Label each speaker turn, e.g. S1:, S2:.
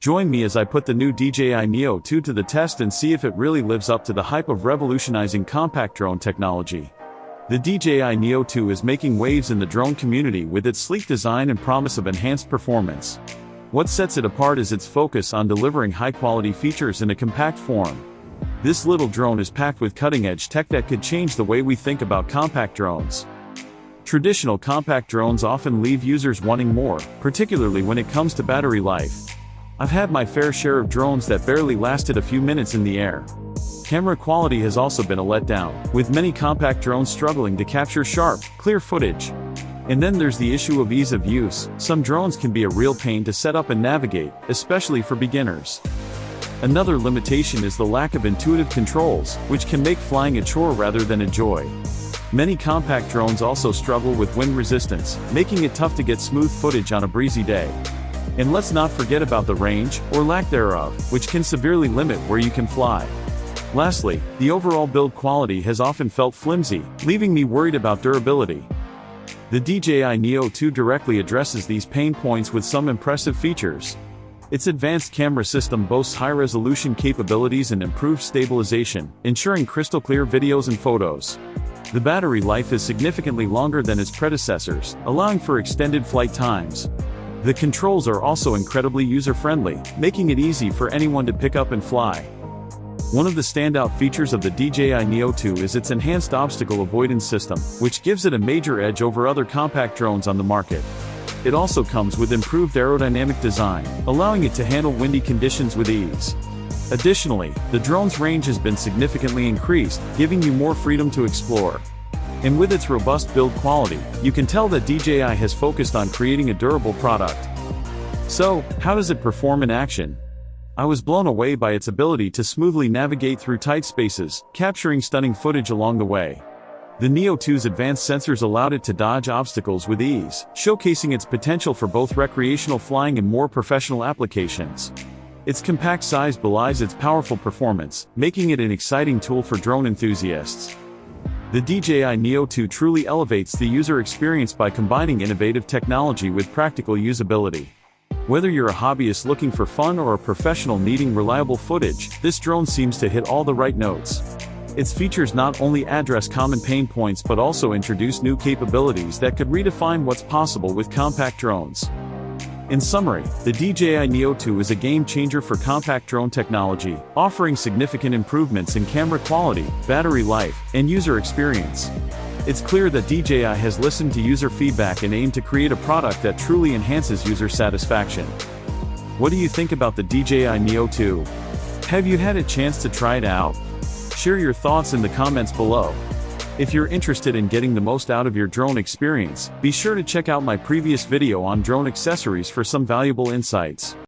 S1: Join me as I put the new DJI Neo 2 to the test and see if it really lives up to the hype of revolutionizing compact drone technology. The DJI Neo 2 is making waves in the drone community with its sleek design and promise of enhanced performance. What sets it apart is its focus on delivering high-quality features in a compact form. This little drone is packed with cutting-edge tech that could change the way we think about compact drones. Traditional compact drones often leave users wanting more, particularly when it comes to battery life. I've had my fair share of drones that barely lasted a few minutes in the air. Camera quality has also been a letdown, with many compact drones struggling to capture sharp, clear footage. And then there's the issue of ease of use. Some drones can be a real pain to set up and navigate, especially for beginners. Another limitation is the lack of intuitive controls, which can make flying a chore rather than a joy. Many compact drones also struggle with wind resistance, making it tough to get smooth footage on a breezy day. And let's not forget about the range, or lack thereof, which can severely limit where you can fly. Lastly, the overall build quality has often felt flimsy, leaving me worried about durability. The DJI Neo 2 directly addresses these pain points with some impressive features. Its advanced camera system boasts high-resolution capabilities and improved stabilization, ensuring crystal-clear videos and photos. The battery life is significantly longer than its predecessors, allowing for extended flight times. The controls are also incredibly user-friendly, making it easy for anyone to pick up and fly. One of the standout features of the DJI Neo 2 is its enhanced obstacle avoidance system, which gives it a major edge over other compact drones on the market. It also comes with improved aerodynamic design, allowing it to handle windy conditions with ease. Additionally, the drone's range has been significantly increased, giving you more freedom to explore. And with its robust build quality, you can tell that DJI has focused on creating a durable product. So, how does it perform in action? I was blown away by its ability to smoothly navigate through tight spaces, capturing stunning footage along the way. The Neo 2's advanced sensors allowed it to dodge obstacles with ease, showcasing its potential for both recreational flying and more professional applications. Its compact size belies its powerful performance, making it an exciting tool for drone enthusiasts. The DJI Neo 2 truly elevates the user experience by combining innovative technology with practical usability. Whether you're a hobbyist looking for fun or a professional needing reliable footage, this drone seems to hit all the right notes. Its features not only address common pain points but also introduce new capabilities that could redefine what's possible with compact drones. In summary, the DJI Neo 2 is a game-changer for compact drone technology, offering significant improvements in camera quality, battery life, and user experience. It's clear that DJI has listened to user feedback and aimed to create a product that truly enhances user satisfaction. What do you think about the DJI Neo 2? Have you had a chance to try it out? Share your thoughts in the comments below. If you're interested in getting the most out of your drone experience, be sure to check out my previous video on drone accessories for some valuable insights.